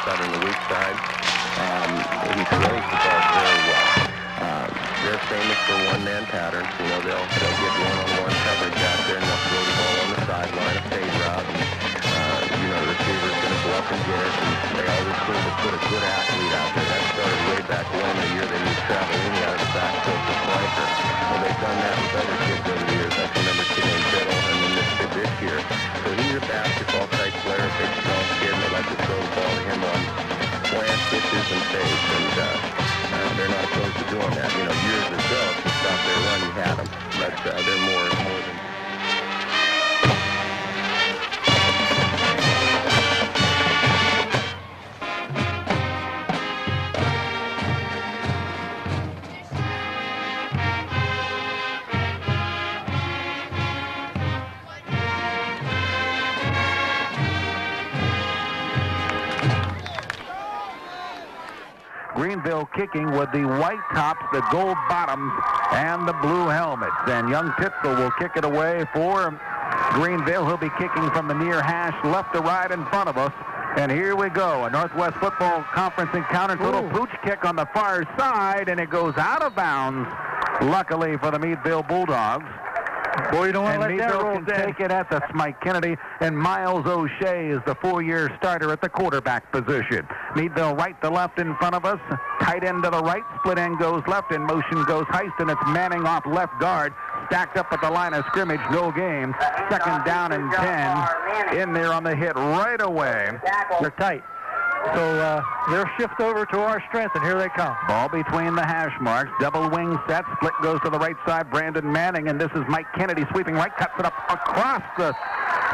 side and the weak side. He throws the ball very well. They're famous for one-man patterns. You know, they'll get one-on-one coverage out there, and they'll throw the ball on the sideline, a fade route, and you know, the receiver's going to go up and get it, and they always seem to put a good athlete out there. That started way back when, the year they moved Travellini out of the backfield for flanker. Well, they've done that with other kids over the years. I can remember a kid named Biddle, and then this kid this year. So he's a basketball-type player, big, strong kid, and they like to throw the ball to him on slant pitches and fades, and they're not opposed to doing that. You know, years ago, if you stopped their run, you had them. But they're more than... Greenville kicking with the white tops, the gold bottoms, and the blue helmets. And young Pitzel will kick it away for Greenville. He'll be kicking from the near hash, left to right in front of us. And here we go, a Northwest Football Conference encounter. Little pooch kick on the far side, and it goes out of bounds, luckily for the Meadville Bulldogs. Boy, you don't want to let that roll Meadville can take it at the Mike Kennedy, and Miles O'Shea is the 4-year starter at the quarterback position. Meadville right to left in front of us, tight end to the right, split end goes left, in motion goes Heist, and it's Manning off left guard, stacked up at the line of scrimmage, no game. Second down and 10, in there on the hit right away. They're tight. So they'll shift over to our strength, and here they come. Ball between the hash marks. Double wing set. Split goes to the right side. Brandon Manning, and this is Mike Kennedy sweeping right. Cuts it up across the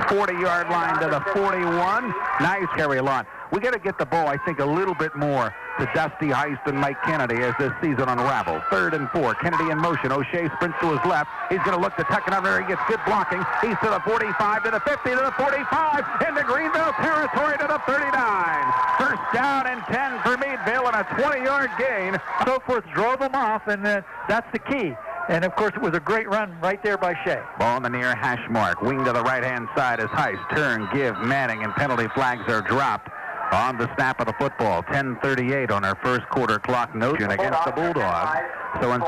40-yard line to the 41. Nice carry along. We got to get the ball, I think, a little bit more to Dusty Heist and Mike Kennedy as this season unravels. 3rd and 4. Kennedy in motion. O'Shea sprints to his left. He's going to look to tuck it under. He gets good blocking. He's to the 45, to the 50, to the 45, into Greenville territory to the 39. First down and 10 for Meadville and a 20-yard gain. Soforth drove them off, and that's the key. And, of course, it was a great run right there by Shea. Ball on the near hash mark. Wing to the right-hand side as Heist. Turn, give, Manning, and penalty flags are dropped on the snap of the football. 10:38 on our first quarter clock notion against the Bulldogs. So in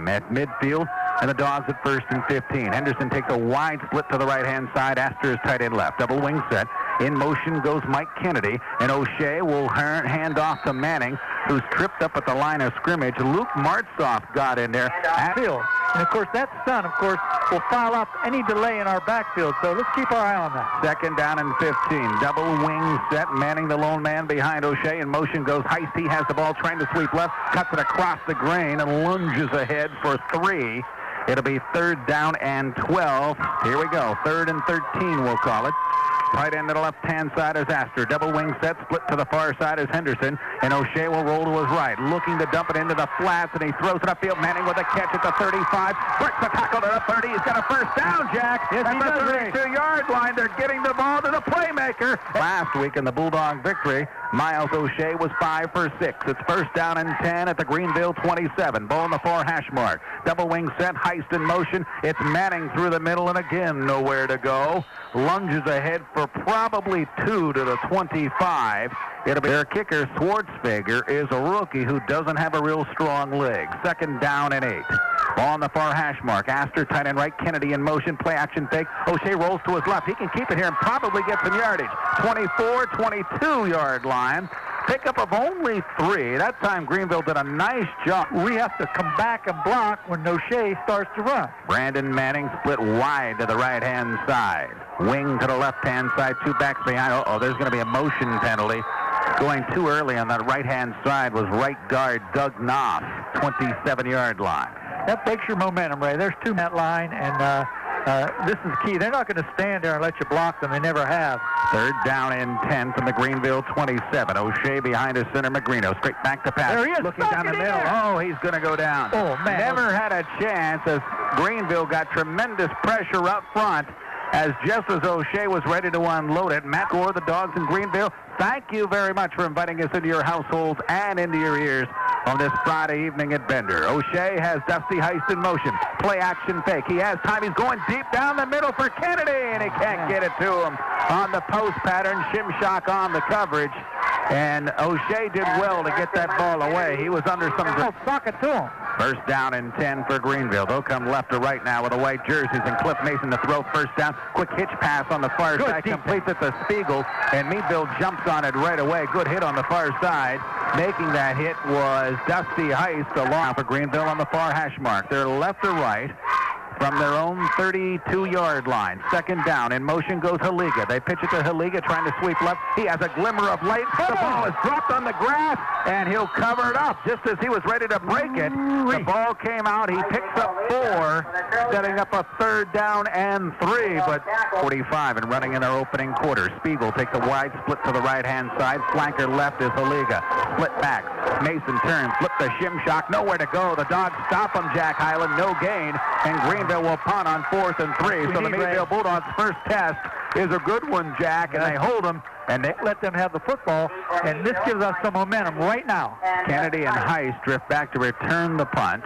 at midfield, and the Dogs at 1st and 15. Henderson takes a wide split to the right-hand side. Astor is tight end left. Double wing set. In motion goes Mike Kennedy, and O'Shea will hand off to Manning, who's tripped up at the line of scrimmage. Luke Martzoff got in there. Field. And, of course, that stun, of course, will foul up any delay in our backfield. So let's keep our eye on that. 2nd down and 15. Double wing set. Manning, the lone man behind O'Shea. In motion goes Heist. He has the ball, trying to sweep left. Cuts it across the grain and lunges ahead for 3. It'll be 3rd down and 12. Here we go. 3rd and 13, we'll call it. Tight end to the left-hand side is Astor. Double wing set, split to the far side is Henderson. And O'Shea will roll to his right, looking to dump it into the flats, and he throws it upfield. Manning with a catch at the 35. Breaks the tackle to the 30. He's got a first down, Jack. Yes, at the 32-yard line. They're getting the ball to the playmaker. Last week in the Bulldog victory, Miles O'Shea was 5 for 6. It's 1st down and 10 at the Greenville 27. Ball in the far hash mark. Double wing set, Heist in motion. It's Manning through the middle, and again nowhere to go. Lunges ahead for probably 2 to the 25. It'll be their kicker. Schwartzfeger is a rookie who doesn't have a real strong leg. 2nd down and 8. Ball on the far hash mark. Astor tight end right. Kennedy in motion. Play action fake. O'Shea rolls to his left. He can keep it here and probably get some yardage. 24, 22-yard line. Pickup of only 3. That time Greenville did a nice job. We have to come back and block when O'Shea starts to run. Brandon Manning split wide to the right-hand side. Wing to the left-hand side. 2 backs behind. There's going to be a motion penalty. Going too early on that right-hand side was right guard Doug Knopf, 27-yard line. That breaks your momentum, Ray. There's 2 in that line, and this is key. They're not going to stand there and let you block them. They never have. 3rd down and 10 from the Greenville 27. O'Shea behind his center, Magrino. Straight back to pass. There he is. Looking down the middle. Oh, he's going to go down. Oh, man. Never had a chance as Greenville got tremendous pressure up front as just as O'Shea was ready to unload it. Matt Gore, the Dogs in Greenville, thank you very much for inviting us into your households and into your ears on this Friday evening at Bender. O'Shea has Dusty Heist in motion. Play action fake. He has time. He's going deep down the middle for Kennedy, and he can't get it to him on the post pattern. Shimshock on the coverage. And O'Shea did well to get that ball away. He was under some... Sock it to him. First down and 10 for Greenville. They'll come left to right now with the white jerseys, and Cliff Mason to throw first down. Quick hitch pass on the far side. Completes it to Spiegel, and Meadville jumps on it right away. Good hit on the far side. Making that hit was Dusty Heist along for Greenville on the far hash mark. They're left to right from their own 32-yard line. Second down. In motion goes Haliga. They pitch it to Haliga, trying to sweep left. He has a glimmer of light. The ball is dropped on the grass, and he'll cover it up just as he was ready to break it. The ball came out. He picks up 4, setting up a third down and 3, but 45 and running in their opening quarter. Spiegel takes a wide split to the right-hand side. Flanker left is Haliga. Split back. Mason turns, flip the shim-shock. Nowhere to go. The Dogs stop him, Jack Hyland. No gain, and Greenville will punt on 4th and 3. So the Meadville Bulldogs' first test is a good one, Jack, and they hold them, and they let them have the football, and this gives us some momentum right now. Kennedy and Heist drift back to return the punt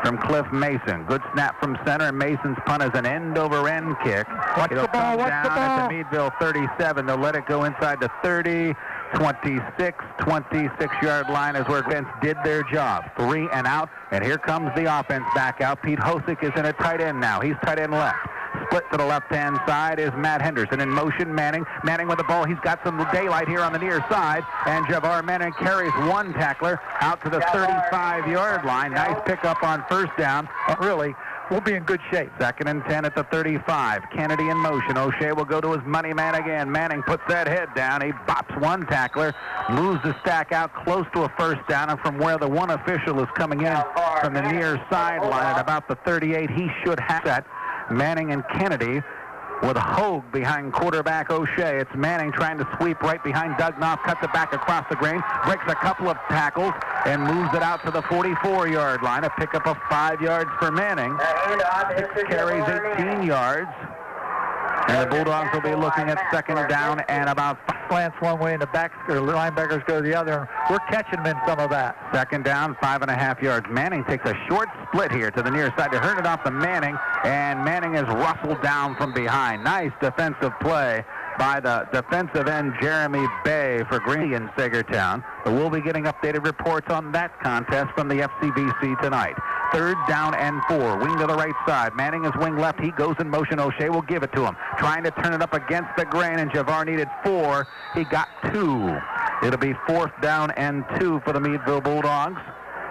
from Cliff Mason. Good snap from center, and Mason's punt is an end-over-end kick. Watch the ball, watch the ball. At the Meadville 37. They'll let it go inside the 30, 26-yard line is where Vince did their job. 3 and out, and here comes the offense back out. Pete Hosick is in at tight end now. He's tight end left. Split to the left-hand side is Matt Henderson. In motion, Manning. Manning with the ball. He's got some daylight here on the near side. And Javar Manning carries one tackler out to the 35-yard line. Nice pickup on first down. Really, we'll be in good shape. Second and 10 at the 35. Kennedy in motion. O'Shea will go to his money man again. Manning puts that head down. He bops one tackler, moves the stack out close to a first down, and from where the one official is coming in from the near sideline at about the 38, he should have that. Manning and Kennedy with Hogue behind quarterback O'Shea. It's Manning trying to sweep right behind Dugnoff, cuts it back across the green, breaks a couple of tackles, and moves it out to the 44-yard line. A pickup of 5 yards for Manning. Carries 18 yards. And the Bulldogs will be looking at second down and about slants one way and the linebackers go the other. We're catching them in some of that. Second down, 5.5 yards. Manning takes a short split here to the near side to hurt it off the Manning, and Manning is rustled down from behind. Nice defensive play by the defensive end Jeremy Bay for Green in Sagertown. But we'll be getting updated reports on that contest from the FCBC tonight. Third down and 4. Wing to the right side. Manning is wing left. He goes in motion. O'Shea will give it to him. Trying to turn it up against the grain, and Javar needed 4. He got 2. It'll be 4th down and 2 for the Meadville Bulldogs.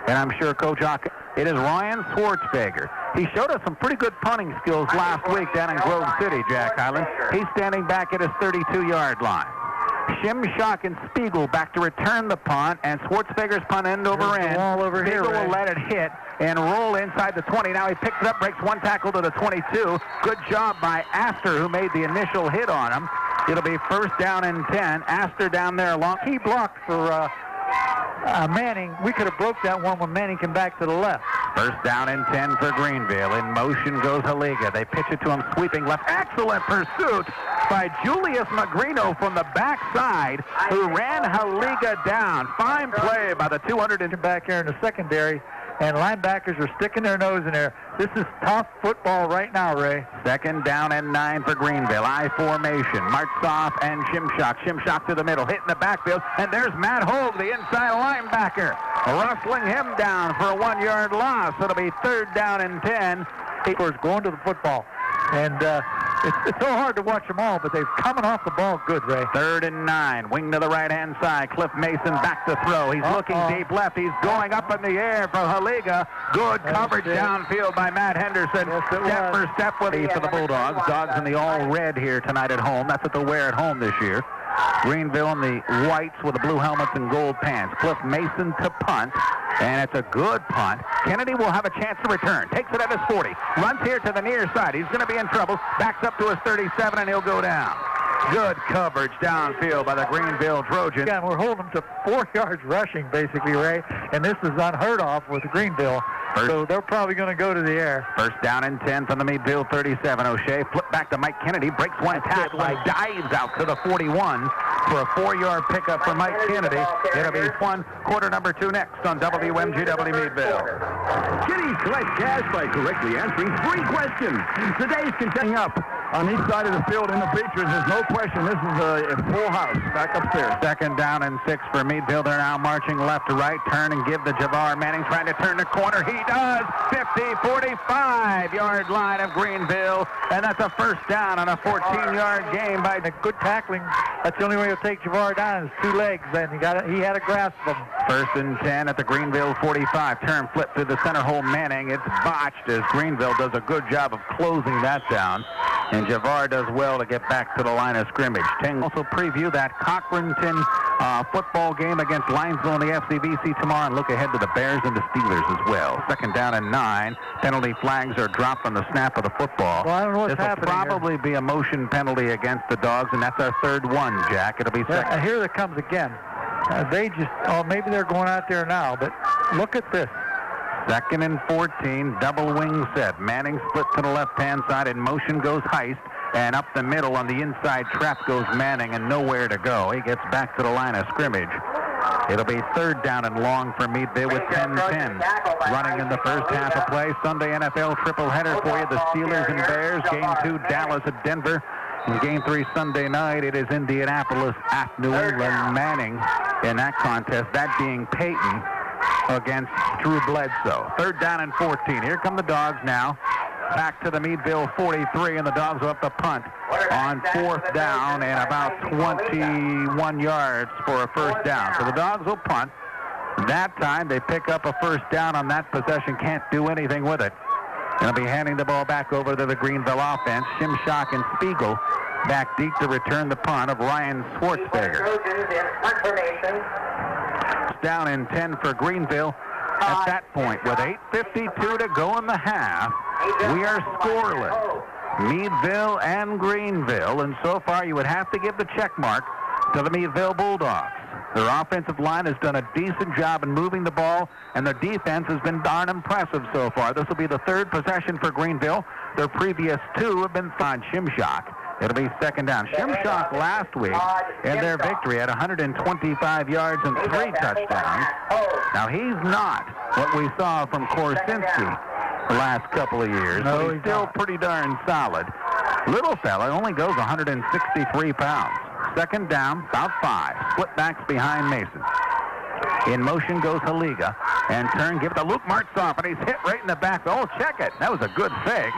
And I'm sure Coach Ock, it is Ryan Schwartzberger. He showed us some pretty good punting skills last week down in Grove City, Jack Hyland. He's standing back at his 32-yard line. Shimshock and Spiegel back to return the punt, and Schwartzberger's punt end over end. Spiegel will let it hit and roll inside the 20. Now he picks it up, breaks one tackle to the 22. Good job by Astor, who made the initial hit on him. It'll be first down and 10. Astor down there long. He blocked for Manning. We could have broke that one when Manning came back to the left. First down and 10 for Greenville. In motion goes Haliga. They pitch it to him sweeping left. Excellent pursuit by Julius Magrino from the backside, who ran Haliga down. Fine play by the 200 back here in the secondary, and linebackers are sticking their nose in there. This is tough football right now, Ray. Second down and 9 for Greenville. I formation. Martzoff and Shimshock. Shimshock to the middle, hit in the backfield, and there's Matt Hogue, the inside linebacker, rustling him down for a 1-yard loss. It'll be third down and 10. He's going to the football. And it's so hard to watch them all, but they're coming off the ball good, Ray. Third and 9. Wing to the right-hand side. Cliff Mason back to throw. He's looking deep left. He's going up in the air for Haliga. Good coverage downfield by Matt Henderson. Step for step with for the Bulldogs. Dogs in the all-red here tonight at home. That's what they'll wear at home this year. Greenville in the whites with the blue helmets and gold pants. Cliff Mason to punt, and it's a good punt. Kennedy will have a chance to return. Takes it at his 40. Runs here to the near side. He's going to be in trouble. Backs up to his 37, and he'll go down. Good coverage downfield by the Greenville Trojans. Yeah, we're holding them to 4 yards rushing, basically, Ray, and this is unheard of with Greenville. So they're probably going to go to the air. First down and 10 from the Meadville 37. O'Shea flip back to Mike Kennedy, breaks one tackle and dives out to the 41 for a 4-yard pickup for Mike Kennedy. It'll be quarter number 2 next on WMGW Meadville. Kitties collect cash by correctly answering 3 questions. Today's contesting up. on each side of the field in the bleachers. There's no question this is a full house back upstairs. Second down and 6 for Meadville. They're now marching left to right. Turn and give to Javar Manning, trying to turn the corner. He does. 45-yard line of Greenville, and that's a first down on a 14-yard game by good tackling. That's the only way you'll take Javar down is 2 legs, and he had a grasp of him. First and 10 at the Greenville 45. Turn, flip through the center hole. Manning. It's botched as Greenville does a good job of closing that down. And Javar does well to get back to the line of scrimmage. Also preview that Cochranton football game against Linesville in the FCVC tomorrow, and look ahead to the Bears and the Steelers as well. Second down and 9. Penalty flags are dropped on the snap of the football. Well, I don't know what's this will probably be a motion penalty against the Dogs, and that's our third one, Jack. It'll be second. Yeah, here it comes again. Maybe they're going out there now, but look at this. Second and 14, double wing set. Manning split to the left-hand side, and motion goes Heist, and up the middle on the inside trap goes Manning, and nowhere to go. He gets back to the line of scrimmage. It'll be third down and long for Meadville with 10-10. Running in the first half of play. Sunday NFL triple header for you. The Steelers and Bears. Game 2, Dallas at Denver. In Game 3 Sunday night, it is Indianapolis at New England. Manning in that contest, that being Peyton against Drew Bledsoe. Third down and 14. Here come the Dogs now. Back to the Meadville 43, and the Dogs will have to punt on fourth down and about 21 yards for a first down. So the Dogs will punt. That time they pick up a first down on that possession. Can't do anything with it. They'll be handing the ball back over to the Greenville offense. Shimshock and Spiegel back deep to return the punt of Ryan Schwartzberger. Down in 10 for Greenville. At that point, with 8:52 to go in the half, we are scoreless. Meadville and Greenville, and so far you would have to give the check mark to the Meadville Bulldogs. Their offensive line has done a decent job in moving the ball, and their defense has been darn impressive so far. This will be the third possession for Greenville. Their previous 2 have been on Shimshock. It'll be second down. Shimshock last week in their victory had 125 yards and 3 touchdowns. Now, he's not what we saw from Korsinski the last couple of years, but he's still pretty darn solid. Little fella only goes 163 pounds. Second down, about 5. Split backs behind Mason. In motion goes Haliga. And turn, give it to Luke Martzoff, and he's hit right in the back. Oh, check it. That was a good fake.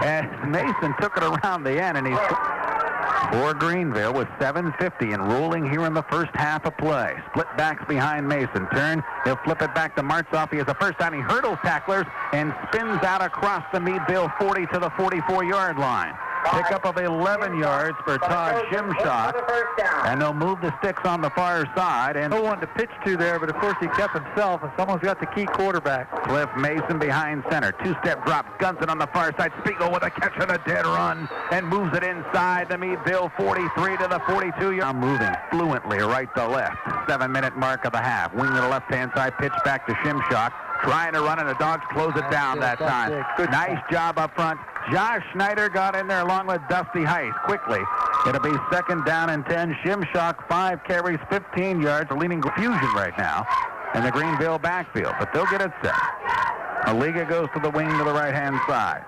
And Mason took it around the end, and he's for Greenville with 7:50 and rolling here in the first half of play. Split backs behind Mason. Turn, he'll flip it back to Martzoff. He has a first down. He hurdles tacklers and spins out across the Meadville 40 to the 44-yard line. Pickup of 11 yards for Todd Shimshock, and they'll move the sticks on the far side. And no one to pitch to there, but of course he kept himself, and someone's got the key quarterback. Cliff Mason behind center. 2-step drop, guns it on the far side. Spiegel with a catch and a dead run, and moves it inside the Meadville 43 to the 42. Now moving fluently right to left. 7-minute mark of the half. Wing to the left-hand side, pitch back to Shimshock. Trying to run, and the Dogs close it down that time. Nice job up front. Josh Schneider got in there along with Dusty Heist quickly. It'll be second down and 10. Shimshock, 5 carries, 15 yards. Leading confusion right now in the Greenville backfield, but they'll get it set. Aliga goes to the wing to the right-hand side.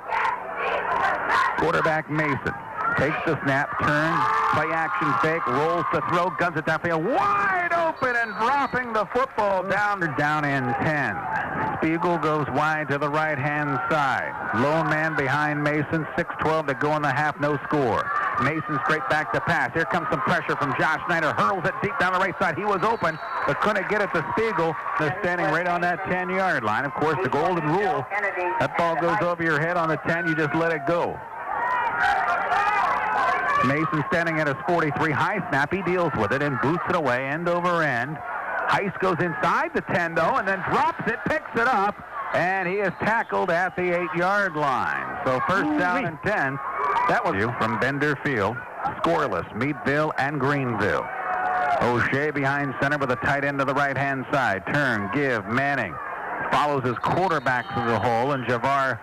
Quarterback Mason takes the snap, turn, play action fake, rolls to throw, guns it downfield, wide open and dropping the football down in 10. Spiegel goes wide to the right-hand side. Lone man behind Mason, 6:12 to go in the half, no score. Mason straight back to pass. Here comes some pressure from Josh Schneider, hurls it deep down the right side. He was open, but couldn't get it to Spiegel. They're standing right on that 10-yard line. Of course, the golden rule, that ball goes over your head on the 10, you just let it go. Mason standing at his 43, high snap. He deals with it and boots it away end over end. Heist goes inside the 10, though, and then drops it, picks it up, and he is tackled at the 8-yard line. So first down and 10. That was you from Bender Field. Scoreless, Meadville and Greenville. O'Shea behind center with a tight end to the right-hand side. Turn, give, Manning. Follows his quarterback to the hole, and Javar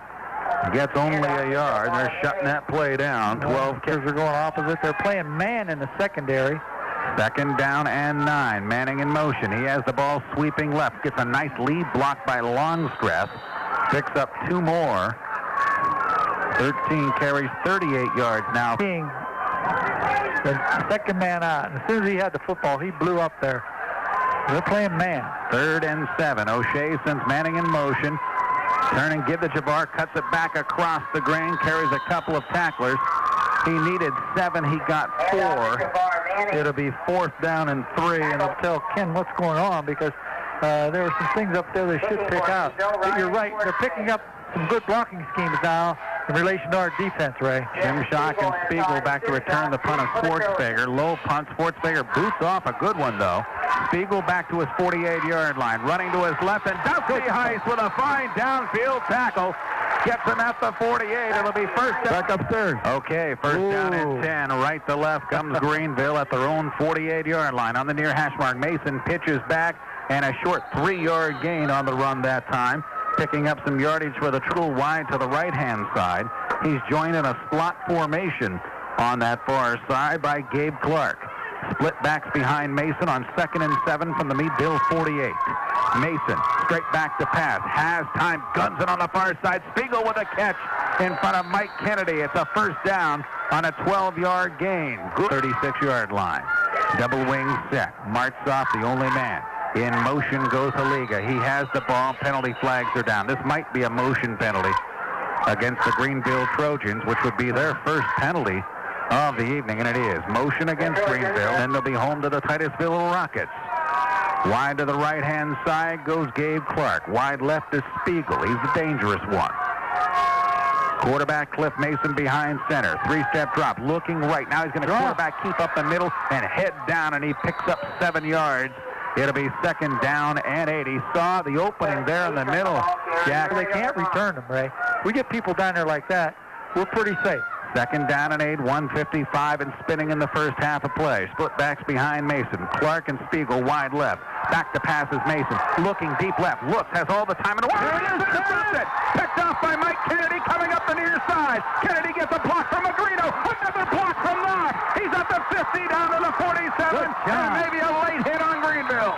gets only a yard. They're shutting that play down. 12 kids are going opposite. They're playing man in the secondary. Second down and 9. Manning in motion. He has the ball sweeping left. Gets a nice lead block by Longstress. Picks up 2 more. 13 carries, 38 yards now. Being the second man out. And as soon as he had the football, he blew up there. They're playing man. 3rd and 7. O'Shea sends Manning in motion. Turn and give to Jabbar. Cuts it back across the grain. Carries a couple of tacklers. He needed 7. He got 4. It'll be 4th down and 3. And I'll tell Ken what's going on because there are some things up there they should pick out. But you're right. They're picking up some good blocking schemes now in relation to our defense, Ray. Shimshock and Spiegel back to return the punt of Schwartzberger. Low punt. Schwartzberger boots off a good one, though. Spiegel back to his 48-yard line. Running to his left, and Dusty Heiss with a fine downfield tackle. Gets him at the 48. It'll be first down. Back upstairs. Okay, first down and 10. Right to left comes Greenville at their own 48-yard line. On the near hash mark, Mason pitches back, and a short 3-yard gain on the run that time. Picking up some yardage for the true wide to the right-hand side. He's joined in a slot formation on that far side by Gabe Clark. Split backs behind Mason on 2nd and 7 from the Meadville 48. Mason straight back to pass. Has time. Guns it on the far side. Spiegel with a catch in front of Mike Kennedy. It's a first down on a 12-yard gain. Good 36-yard line. Double wing set. Martzoff, the only man. In motion goes Haliga. He has the ball. Penalty flags are down. This might be a motion penalty against the Greenville Trojans, which would be their first penalty of the evening, and it is. Motion against Greenville, and they'll be home to the Titusville Rockets. Wide to the right-hand side goes Gabe Clark. Wide left is Spiegel. He's the dangerous one. Quarterback Cliff Mason behind center. 3-step drop. Looking right. Now he's going to quarterback keep up the middle and head down, and he picks up 7 yards. It'll be 2nd down and 8. He saw the opening there in the middle, Jack. They can't return them, Ray. We get people down there like that, we're pretty safe. 2nd down and 8, 1:55 and spinning in the first half of play. Split backs behind Mason. Clark and Spiegel wide left. Back to passes Mason. Looking deep left. Looks, has all the time in the world. Here it is. Intercepted. Picked off by Mike Kennedy coming up the near side. Kennedy gets a block from Magrino. Another block from Knox. He's at the 50 down to the 47. And maybe a late hit on Greenville.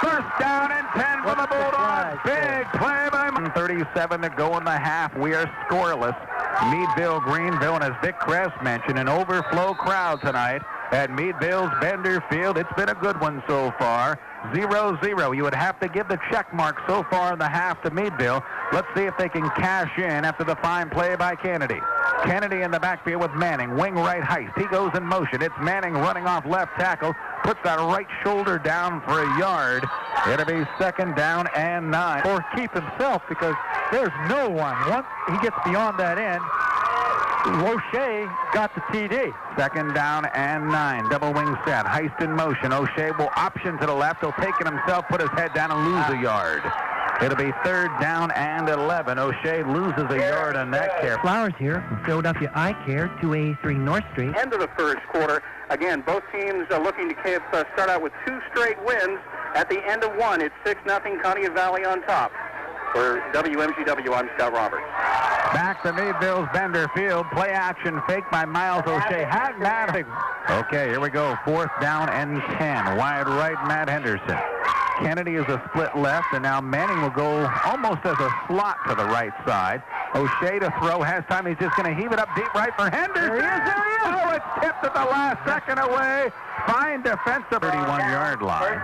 First down and 10 for the Bulldogs. Big play by 37 to go in the half. We are scoreless. Meadville, Greenville, and as Vic Kress mentioned, an overflow crowd tonight at Meadville's Bender Field. It's been a good one so far. 0-0. You would have to give the check mark so far in the half to Meadville. Let's see if they can cash in after the fine play by Kennedy. Kennedy in the backfield with Manning. Wing right Heist. He goes in motion. It's Manning running off left tackle. Puts that right shoulder down for a yard. It'll be 2nd down and 9. Or keep himself because there's no one. Once he gets beyond that end, O'Shea got the TD. 2nd down and 9. Double wing set. Heist in motion. O'Shea will option to the left. He'll take it himself, put his head down, and lose a yard. It'll be 3rd down and 11. O'Shea loses a yard on that carry. Flowers here from Philadelphia Eye Care, 283 North Street. End of the first quarter. Again, both teams are looking to start out with 2 straight wins. At the end of one, it's 6-0 Conneaut Valley on top. For WMGW, I'm Scott Roberts. Back to Meadville's Bender Field. Play action fake by Miles O'Shea. Had Matt. Okay, here we go. 4th down and 10. Wide right, Matt Henderson. Kennedy is a split left, and now Manning will go almost as a slot to the right side. O'Shea to throw. Has time. He's just going to heave it up deep right for Henderson. There he is. Oh, it's tipped at the last second away. Fine defensive. 31-yard line.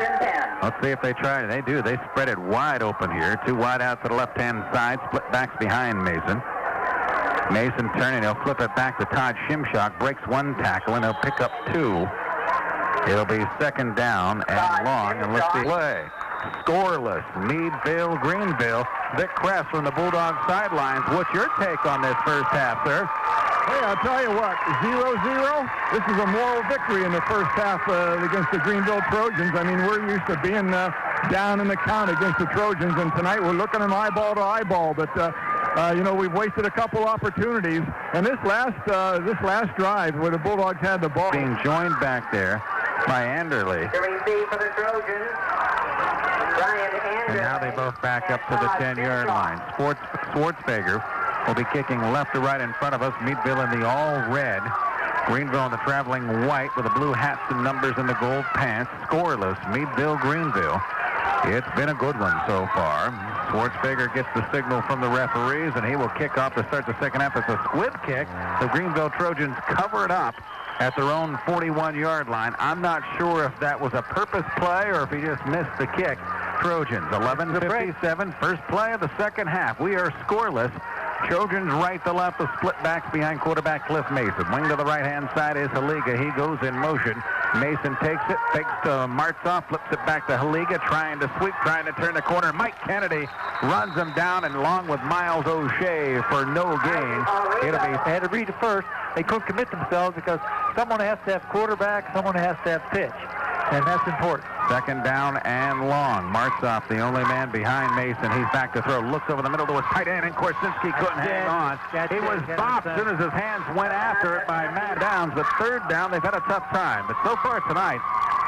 Let's see if they try. They do. They spread it wide open here. 2 wide out to the left-hand side. Split backs behind Mason. Mason turning. He'll flip it back to Todd Shimshock. Breaks 1 tackle, and he'll pick up 2. It'll be 2nd down and long, and let's see. Play. Scoreless. Meadville, Greenville. Vic Kress from the Bulldog sidelines. What's your take on this first half, sir? Hey, I'll tell you what, 0-0, this is a moral victory in the first half against the Greenville Trojans. I mean, we're used to being down in the count against the Trojans, and tonight we're looking them eyeball to eyeball, but we've wasted a couple opportunities. And this last drive where the Bulldogs had the ball. Being joined back there by Anderley. For the Trojans. And now they both back up to the 10-yard line. Schwartzberger will be kicking left to right in front of us. Meadville in the all-red. Greenville in the traveling white with the blue hats and numbers and the gold pants. Scoreless. Meadville, Greenville. It's been a good one so far. Schwartzberger gets the signal from the referees, and he will kick off to start the second half. It's a squib kick. The Greenville Trojans cover it up at their own 41-yard line. I'm not sure if that was a purpose play or if he just missed the kick. Trojans, 11:57, first play of the second half. We are scoreless. Trojans right to left, the split backs behind quarterback Cliff Mason. Wing to the right-hand side is Haliga. He goes in motion. Mason takes it, fakes to Martzoff, flips it back to Haliga, trying to sweep, trying to turn the corner. Mike Kennedy runs him down, and along with Miles O'Shea for no gain. They had to read it first. They couldn't commit themselves because someone has to have quarterback, someone has to have pitch, and that's important. Second down and long. Martzoff, the only man behind Mason. He's back to throw. Looks over the middle to his tight end, and Korsinski couldn't hang on. He was bopped as soon as his hands went after it by Matt Downs. But third down, they've had a tough time. But so far tonight,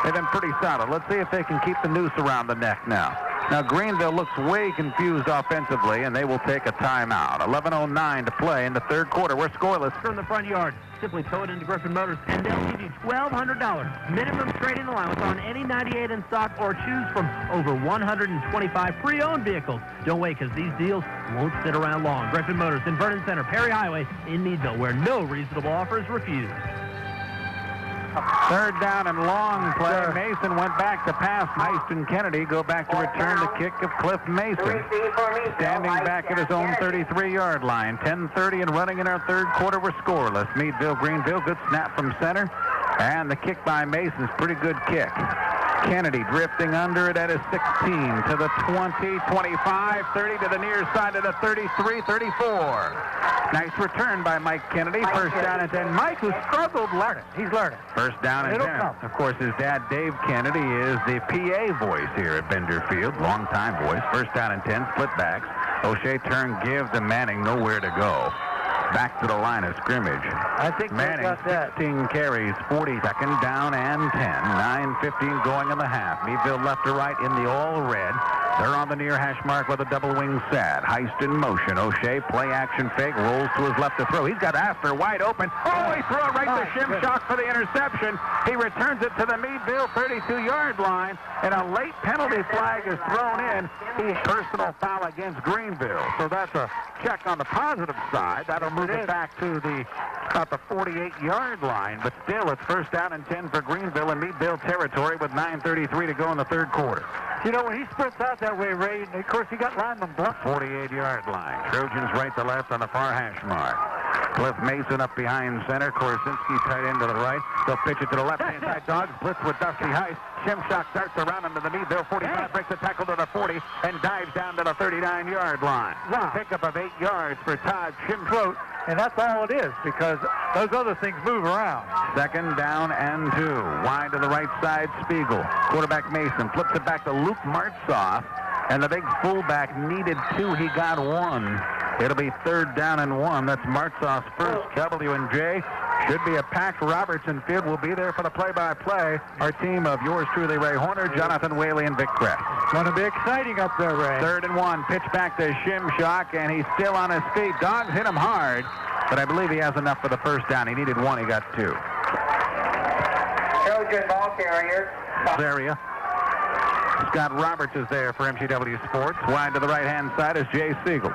they've been pretty solid. Let's see if they can keep the noose around the neck now. Now, Greenville looks way confused offensively, and they will take a timeout. 11:09 to play in the third quarter. We're scoreless. From the front yard. Simply tow it into Griffin Motors, and they'll give you $1,200 minimum trade-in allowance on any 98 in stock, or choose from over 125 pre-owned vehicles. Don't wait, because these deals won't sit around long. Griffin Motors in Vernon Center, Perry Highway in Meadville, where no reasonable offer is refused. Third down and long play. Mason went back to pass. Heist and Kennedy go back to return the kick of Cliff Mason. Standing back at his own 33-yard line. 10:30 and running in our third quarter. We're scoreless. Meadville, Greenville, good snap from center. And the kick by Mason's pretty good kick. Kennedy drifting under it at his 16 to the 20, 25, 30 to the near side of the 33, 34. Nice return by Mike Kennedy. First down and 10. Mike, who struggled, learning. He's learning. First down and 10. Of course, his dad, Dave Kennedy, is the PA voice here at Bender Field. Long-time voice. First down and 10. Split backs. O'Shea turn, give to Manning. Nowhere to go. Back to the line of scrimmage. I think Manning, 16 carries, 40. Second down and 10. 9:15 going in the half. Meadville left to right in the all red. They're on the near hash mark with a double wing set. Heist in motion. O'Shea, play action fake, rolls to his left to throw. He's got Astor wide open. Oh, he threw it right to Shimshock for the interception. He returns it to the Meadville 32-yard line, and a late penalty flag is thrown in. Personal foul against Greenville. So that's a check on the positive side. That'll move it back to about the 48-yard line. But still, it's first down and 10 for Greenville in Meadville territory with 9:33 to go in the third quarter. You know, when he sprints out that way, Ray, and of course he got lineman blocked. 48-yard line. Trojans right to left on the far hash mark. Cliff Mason up behind center. Korsinski tight end to the right. They'll pitch it to the left-hand side. Dogs blitz with Dusty Heist. Shimshock darts around him to the Meadville 45, breaks the tackle to the 40, and dives down to the 39-yard line. Wow. Pickup of 8 yards for Todd Shimshock. And that's all it is, because those other things move around. Second down and 2. Wide to the right side, Spiegel. Quarterback Mason flips it back to Luke Martzoff, and the big fullback needed 2. He got 1. It'll be third down and 1. That's Martzoff's first. W&J should be a packed Robertson field. Will be there for the play-by-play. Our team of yours truly, Ray Horner, Jonathan Whaley, and Vic Kress. It's going to be exciting up there, Ray. Third and 1. Pitch back to Shimshock, and he's still on his feet. Dogs hit him hard, but I believe he has enough for the first down. He needed 1. He got 2. Trojan ball carrier. Area. Scott Roberts is there for MGW Sports. Wide to the right-hand side is Jay Siegel.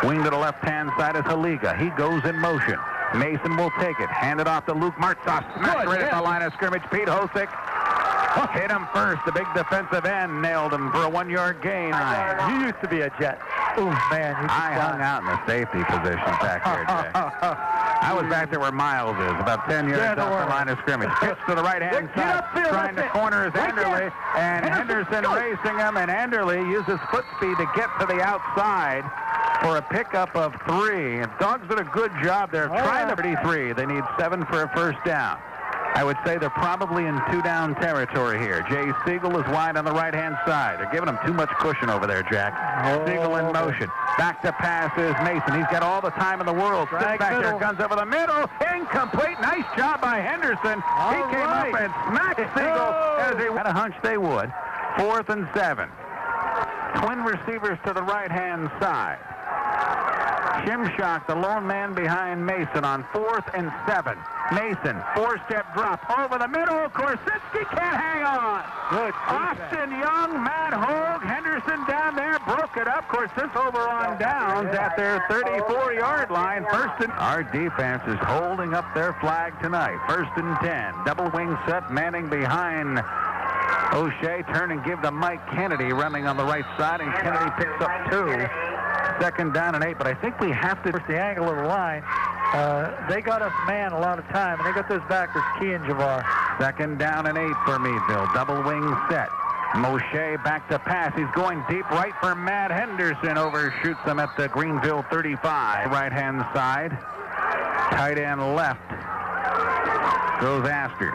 Wing to the left-hand side is Haliga. He goes in motion. Mason will take it. Hand it off to Luke Martzoff. Smacked right at the line of scrimmage. Pete Hosick hit him first. The big defensive end nailed him for a 1-yard gain. You used to be a Jet. Oh, man. I hung out in the safety position back there, Jay. I was back there where Miles is, about 10 yards off the line of scrimmage. Pitch to the right-hand side, trying to corner is Anderle, and Henderson racing him, and Anderle uses foot speed to get to the outside for a pickup of 3. And Dogs did a good job there trying to 33. They need 7 for a first down. I would say they're probably in 2-down territory here. Jay Siegel is wide on the right-hand side. They're giving him too much cushion over there, Jack. Siegel in motion. Back to pass is Mason. He's got all the time in the world. Sits back there, guns over the middle. Incomplete. Nice job by Henderson. He came up and smacked Siegel as he had a hunch they would. 4th and 7. Twin receivers to the right-hand side. Shimshock, the lone man behind Mason on 4th and 7. Mason, four-step drop over the middle. Korsitsky can't hang on. Good. Austin Young, Matt Hogue, Henderson down there, broke it up. Korsitsky over on downs at their 34-yard line. Our defense is holding up their flag tonight. 1st and 10. Double wing set, Manning behind O'Shea. Turn and give to Mike Kennedy running on the right side, and Kennedy picks up 2. 2nd down and 8, but I think we have to... The angle of the line. They got us man a lot of time, and they got those backers, Key and Javar. 2nd down and 8 for Meadville. Double wing set. Moshe back to pass. He's going deep right for Matt Henderson. Overshoots him at the Greenville 35. Right-hand side. Tight end left. Goes Astor.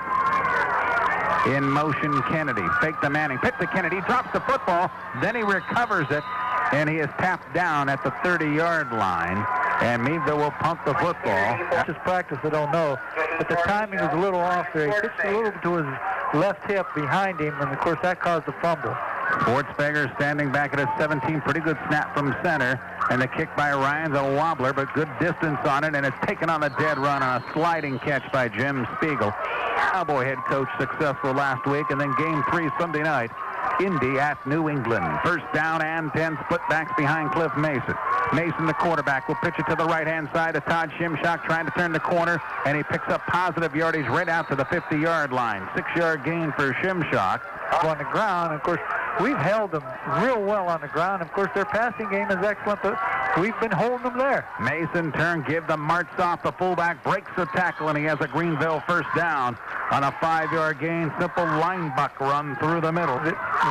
In motion, Kennedy. Fake to Manning. Pick to Kennedy. Drops the football. Then he recovers it. And he is tapped down at the 30-yard line. And Meadville will punt the football. Just practice, I don't know. But the timing was a little off there. He pitched a little to his left hip behind him, and of course that caused the fumble. Schwartzberger standing back at his 17. Pretty good snap from center. And the kick by Ryan's a wobbler, but good distance on it. And it's taken on a dead run on a sliding catch by Jim Spiegel. Cowboy head coach successful last week. And then game 3 Sunday night. Indy at New England. 1st down and 10. Split backs behind Cliff Mason. Mason, the quarterback, will pitch it to the right-hand side to Todd Shimshock, trying to turn the corner, and he picks up positive yardage right out to the 50-yard line. 6-yard gain for Shimshock. On the ground, of course, we've held them real well on the ground. Of course, their passing game is excellent, but we've been holding them there. Mason turn, give the march off. The fullback breaks the tackle, and he has a Greenville 1st down on a 5-yard gain. Simple line buck run through the middle.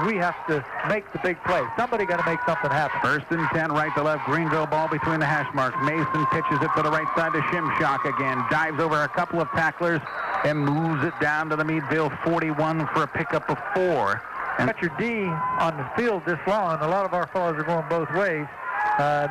We have to make the big play. Somebody got to make something happen. 1st and 10, right to left. Greenville ball between the hash marks. Mason pitches it to the right side to Shimshock again. Dives over a couple of tacklers and moves it down to the Meadville 41 for a pickup of 4. And got your D on the field this long. A lot of our fellows are going both ways.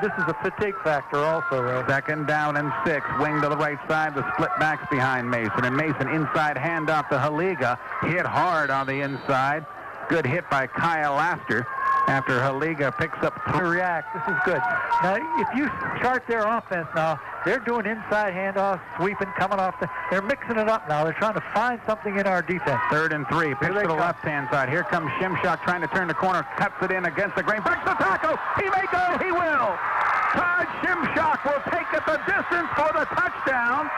This is a fatigue factor also, Ray. 2nd down and 6. Wing to the right side. The split backs behind Mason. And Mason inside handoff to Haliga. Hit hard on the inside. Good hit by Kyle Astor after Haliga picks up 3. React. This is good. Now, if you chart their offense now, they're doing inside handoffs, sweeping, coming off. They're mixing it up now. They're trying to find something in our defense. 3rd and 3. Pitch to the left-hand side. Here comes Shimshock trying to turn the corner. Cuts it in against the grain. Breaks the tackle. He may go. He will. Todd Shimshock will take it the distance for the touchdown.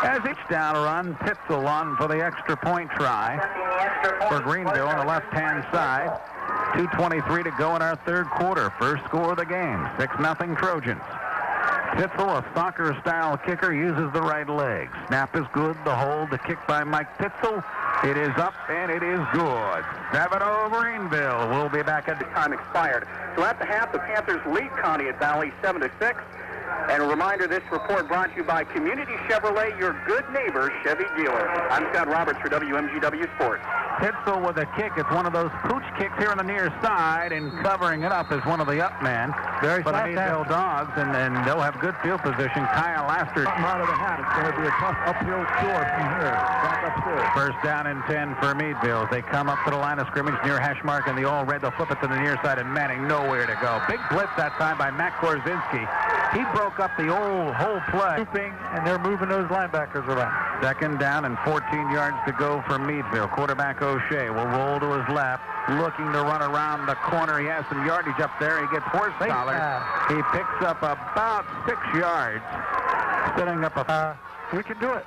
As each down run, Pitzel on for the extra point try for Greenville on the left-hand side. 2:23 to go in our 3rd quarter. First score of the game, 6-0 Trojans. Pitzel, a soccer-style kicker, uses the right leg. Snap is good. The hold, the kick by Mike Pitzel. It is up, and it is good. 7-0 Greenville. We'll be back at the time expired. So at the half, the Panthers lead Connie at Valley 7-6. And a reminder, this report brought to you by Community Chevrolet, your good neighbor Chevy dealer. I'm Scott Roberts for WMGW Sports. Pitzel with a kick. It's one of those pooch kicks here on the near side, and covering it up is one of the up men for the Meadville Dogs, and they'll have good field position. Kyle Astor. Out of the hat. It's going to be a tough uphill score from here. Back upstairs. 1st down and 10 for Meadville. They come up to the line of scrimmage near hash mark, and the all red. They'll flip it to the near side, and Manning nowhere to go. Big blitz that time by Matt Korzynski. He broke up the whole play. And they're moving those linebackers around. 2nd down and 14 yards to go for Meadville. Quarterback O'Shea will roll to his left, looking to run around the corner. He has some yardage up there. He gets horse collar. He picks up about 6 yards, setting up a... We can do it.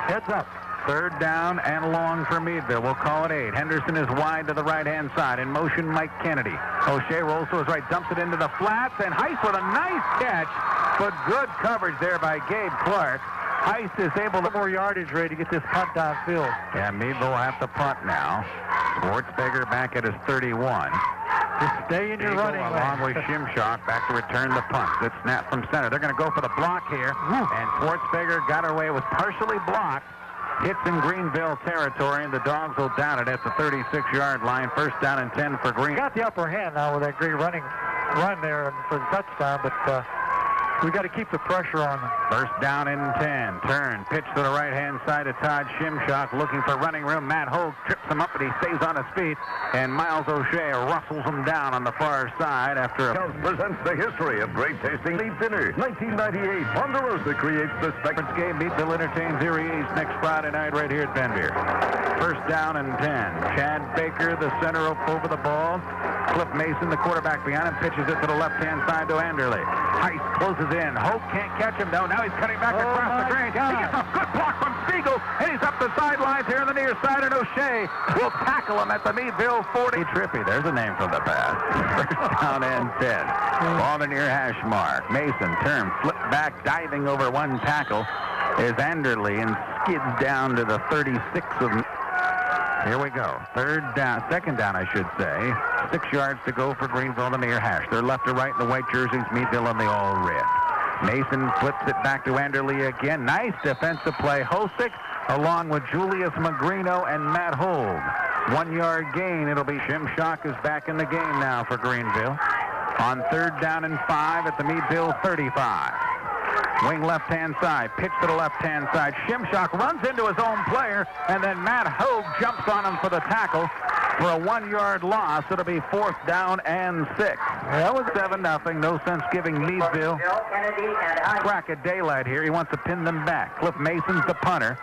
Heads up. 3rd down and long for Meadville. We'll call it 8. Henderson is wide to the right-hand side. In motion, Mike Kennedy. O'Shea rolls to his right, dumps it into the flats, and Heist with a nice catch, but good coverage there by Gabe Clark. Heist is able to... more yardage ready to get this punt downfield. Yeah, Meadville will have to punt now. Schwartzberger back at his 31. Just stay in your running lane. Along with Shimshock back to return the punt. Good snap from center. They're going to go for the block here. And Schwartzberger got away with partially blocked. Hits in Greenville territory, and the Dogs will down it at the 36-yard line. 1st down and 10 for Green. Got the upper hand now with that great run there for the touchdown, but We got to keep the pressure on them. First down and 10. Turn. Pitch to the right-hand side of Todd Shimshock, looking for running room. Matt Hogue trips him up, but he stays on his feet. And Miles O'Shea rustles him down on the far side after a... presents the history of great tasting meat dinner. 1998, Ponderosa creates the spectacle game. Meadville entertains Erie East next Friday night right here at Benvier. First down and 10. Chad Baker, the center, over the ball. Cliff Mason, the quarterback behind him, pitches it to the left-hand side to Anderle. Heist closes in. Hope can't catch him, though. Now he's cutting back across the green. He gets a good block from Spiegel, and he's up the sidelines here on the near side, and O'Shea will tackle him at the Meadville 40. Trippy, there's a name from the past. First down and 10. Ball to near hash mark. Mason, turn, flip back, diving over one tackle is Anderle, and skids down to the 36 of... Here we go. Second down, I should say. 6 yards to go for Greenville in the near hash. They're left to right in the white jerseys, Meadville in the all red. Mason flips it back to Anderle again. Nice defensive play. Hosick along with Julius Magrino and Matt Hogue. 1 yard gain. It'll be Shimshock is back in the game now for Greenville. On third down and 5 at the Meadville 35. Wing left-hand side, pitch to the left-hand side. Shimshock runs into his own player, and then Matt Hogue jumps on him for the tackle for a 1 yard loss. It'll be fourth down and 6. That was 7-0. No sense giving Meadville crack at daylight here. He wants to pin them back. Cliff Mason's the punter.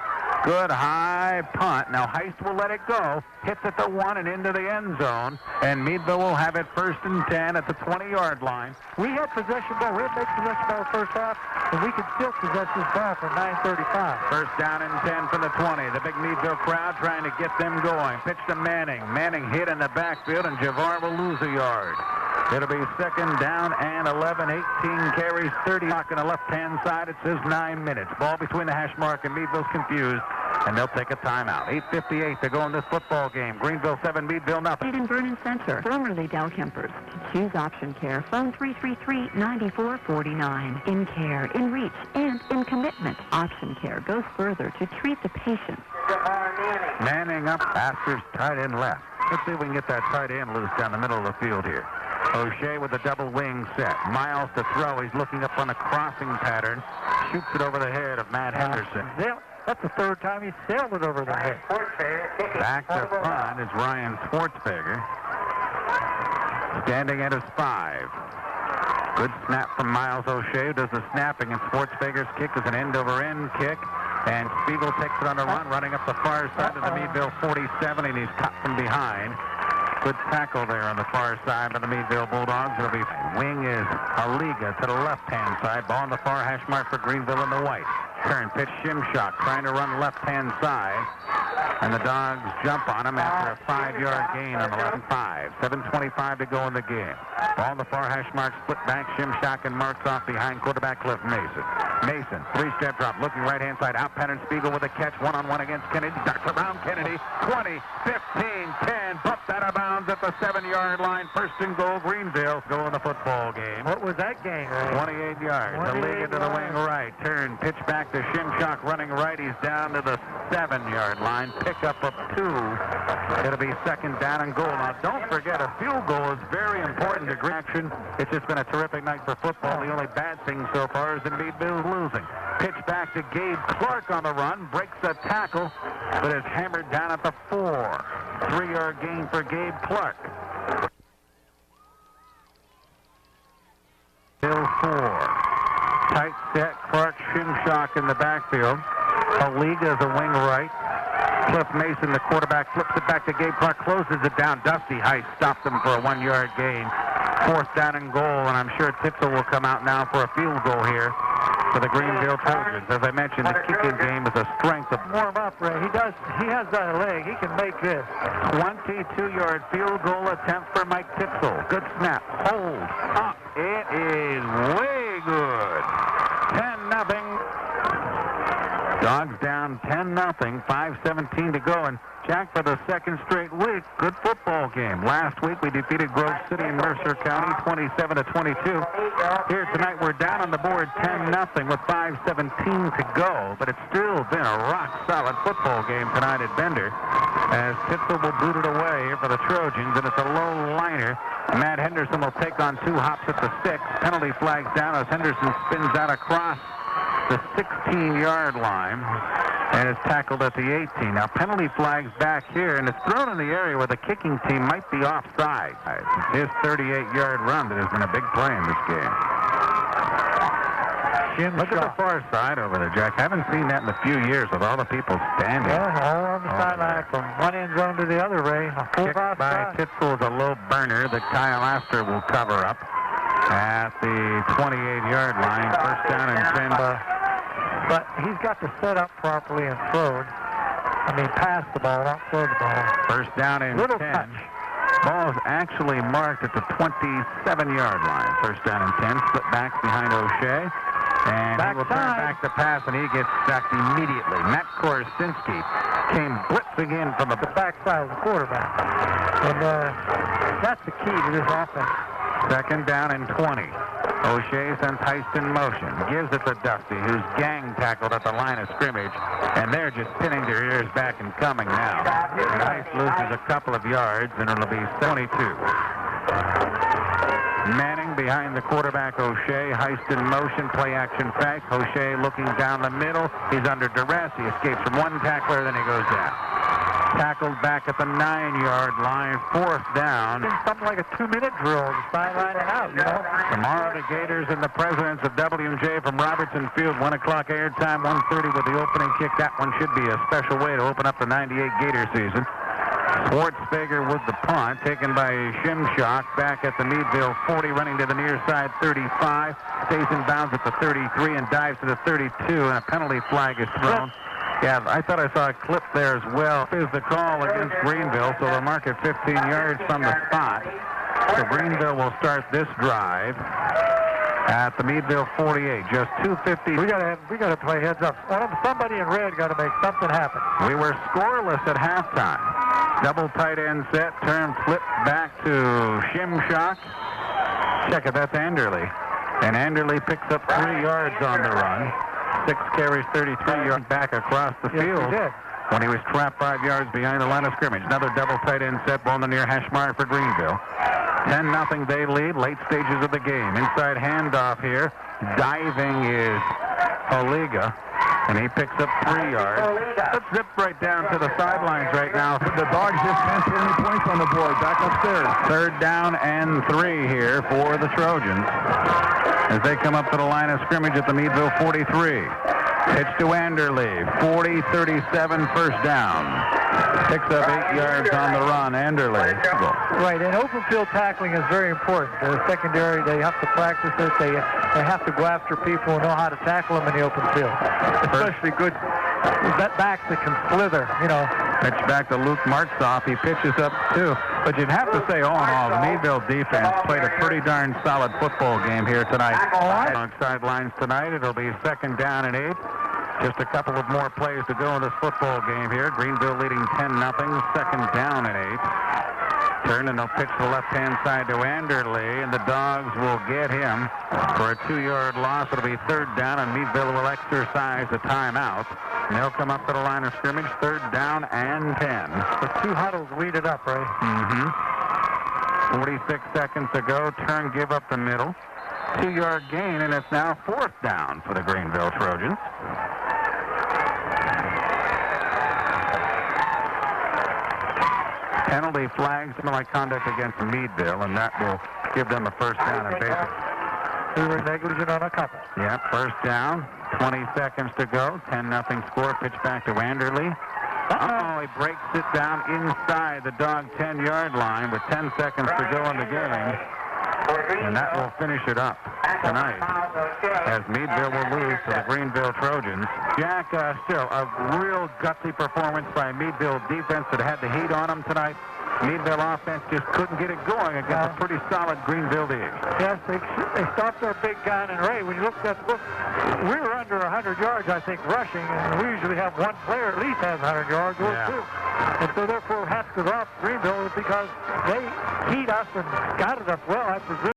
Good high punt. Now Heist will let it go. Hits at the 1 and into the end zone. And Meadville will have it first and 10 at the 20-yard line. We had possession ball. We had made possession ball the first half, and we could still possess this ball for 9:35. First down and 10 from the 20. The big Meadville crowd trying to get them going. Pitch to Manning. Manning hit in the backfield, and Javar will lose a yard. It'll be second down and 11. 18 carries, 30 on the left-hand side. It says 9 minutes. Ball between the hash mark, and Meadville's confused, and they'll take a timeout. 8:58 to go in this football game. Greenville 7, Meadville nothing. In Vernon Center, formerly Dow Kempers. To choose option care, phone 333-9449. In care, in reach, and in commitment. Option care goes further to treat the patient. Manning up, Astor's tight end left. Let's see if we can get that tight end loose down the middle of the field here. O'Shea with the double wing set. Miles to throw. He's looking up on a crossing pattern. Shoots it over the head of Matt Henderson. That's the third time he's sailed it over the head. Back to punt is Ryan Schwartzberger. Standing at his 5. Good snap from Miles O'Shea, who does the snapping, and Schwartzberger's kick is an end-over-end kick. And Spiegel takes it on the run, running up the far side of the Meadville 47, and he's cut from behind. Good tackle there on the far side by the Meadville Bulldogs. It'll be wing is Aliga to the left-hand side. Ball on the far hash mark for Greenville in the white. Turn pitch Shimshock trying to run left-hand side. And the Dogs jump on him after a 5-yard gain on the left. 5. 7:25 to go in the game. Ball on the far hash mark, split back. Shimshock and marks off behind quarterback Cliff Mason. Mason, 3-step drop, looking right-hand side. Out pattern Spiegel with a catch, one-on-one against Kennedy. Ducks around Kennedy. 20, 15, 10. Bumped out of bounds at the 7-yard line. First and goal, Greenville go in the football game. What was that game? 28 yards. The lead into the wing right. Turn, pitch back to Shimshock running right. He's down to the 7-yard line. Pickup of 2. It'll be second down and goal. Now, don't forget, a field goal is very important to action. It's just been a terrific night for football. The only bad thing so far is that Meadville's losing. Pitch back to Gabe Clark on the run. Breaks a tackle, but is hammered down at the 4. 3-yard gain for Gabe Clark. Bill 4. Tight set. Clark, Shimshock in the backfield. Aliga is a wing right. Cliff Mason, the quarterback, flips it back to Gabe Clark, closes it down. Dusty Heist stopped him for a 1-yard gain. Fourth down and goal, and I'm sure Titzel will come out now for a field goal here for the Greenville Trojans. As I mentioned, the kicking game is a strength of... Warm up, Ray. He has that leg. He can make this. 22-yard field goal attempt for Mike Titzel. Good snap. Hold up. It is way good. 10-0. Dogs down 10-0 10-0, 5:17 to go. And Jack, for the second straight week, good football game. Last week we defeated Grove City in Mercer County 27-22. Here tonight we're down on the board 10-0 with 5:17 to go. But it's still been a rock-solid football game tonight at Bender, as Pittsburgh will boot it away here for the Trojans, and it's a low liner. Matt Henderson will take on 2 hops at the 6. Penalty flags down as Henderson spins out across the 16-yard line and is tackled at the 18. Now penalty flags back here, and it's thrown in the area where the kicking team might be offside. It's his 38-yard run that has been a big play in this game. Look at the far side over there, Jack. Haven't seen that in a few years with all the people standing. Yeah, all on the sideline from one end zone to the other, Ray. Kick by Titzel is a low burner that Kyle Astor will cover up at the 28-yard line. First down and 10. But he's got to set up properly and throw. Pass the ball, not throw the ball. First down and 10. Touch. Ball is actually marked at the 27-yard line. First down and 10. Split back behind O'Shea. And he will turn back the pass, and he gets sacked immediately. Matt Korsinski came blitzing in from the backside of the quarterback. And that's the key to this offense. Second down and 20. O'Shea sends Heist in motion. Gives it to Dusty, who's gang tackled at the line of scrimmage. And they're just pinning their ears back and coming now. And Heist loses a couple of yards, and it'll be 22. Manning behind the quarterback, O'Shea. Heist in motion, play action fake. O'Shea looking down the middle. He's under duress. He escapes from one tackler, then he goes down. Tackled back at the 9-yard line. Fourth down. Something like a 2-minute drill, sideline and out, you know. Tomorrow the Gators and the presidents of W&J from Robertson Field. 1 o'clock airtime, 1:30 with the opening kick. That one should be a special way to open up the 98 Gator season. Schwartzberger with the punt, taken by Shimshock back at the Meadville 40, running to the near side 35, stays in bounds at the 33 and dives to the 32, and a penalty flag is thrown. Yeah, I thought I saw a clip there as well. Here's the call against Greenville, so they'll mark it 15 yards from the spot. So Greenville will start this drive at the Meadville 48, just 2:50. We gotta play heads up. Somebody in red got to make something happen. We were scoreless at halftime. Double tight end set, turn, flip back to Shimshock. Check it, that's Anderley. And Anderley picks up 3 yards on the run. 6 carries, 33 yards back across the field. He did. When he was trapped 5 yards behind the line of scrimmage. Another double tight end set, ball in the near hash mark for Greenville. 10-0 they lead, late stages of the game. Inside handoff here. Diving is Oliga, and he picks up 3 yards. Let's zip right down to the sidelines right now. The Dogs just can't put any points on the board. Back upstairs. Third down and 3 here for the Trojans as they come up to the line of scrimmage at the Meadville 43. Pitch to Anderley, 40-37, first down. Picks up 8 yards on the run, Anderley. Right, and open field tackling is very important. The secondary, they have to practice it. They have to go after people and know how to tackle them in the open field. Especially good backs that can slither, you know. Pitch back to Luke Martzoff. He pitches up too. But you'd have to say, all in all, the Meadville defense played a pretty darn solid football game here tonight. On sidelines tonight, it'll be second down and 8. Just a couple of more plays to go in this football game here. Greenville leading 10-0, second down and 8. Turn, and they'll pitch the left-hand side to Anderley, and the Dogs will get him for a 2-yard loss. It'll be third down, and Meadville will exercise a timeout. And they'll come up to the line of scrimmage, third down and 10. The 2 huddles lead it up, right? 46 seconds to go. Turn, give up the middle. 2-yard gain, and it's now fourth down for the Greenville Trojans. Penalty flags, like conduct against Meadville, and that will give them a first down and basic. We were negligent on a couple. Yep, first down, 20 seconds to go, 10-0 score, pitch back to Anderley. Uh-oh, he breaks it down inside the Dog 10-yard line with 10 seconds to go in the game. And that will finish it up tonight as Meadville will lose to the Greenville Trojans. Jack, still a real gutsy performance by Meadville defense that had the heat on them tonight. Meadville offense just couldn't get it going against a pretty solid Greenville D. Yes, they stopped their big gun, and Ray, when you looked at the book, we were under 100 yards, I think, rushing, and we usually have one player at least has 100 yards or two. And so therefore have to drop Greenville because they keyed us and scouted us well, I presume.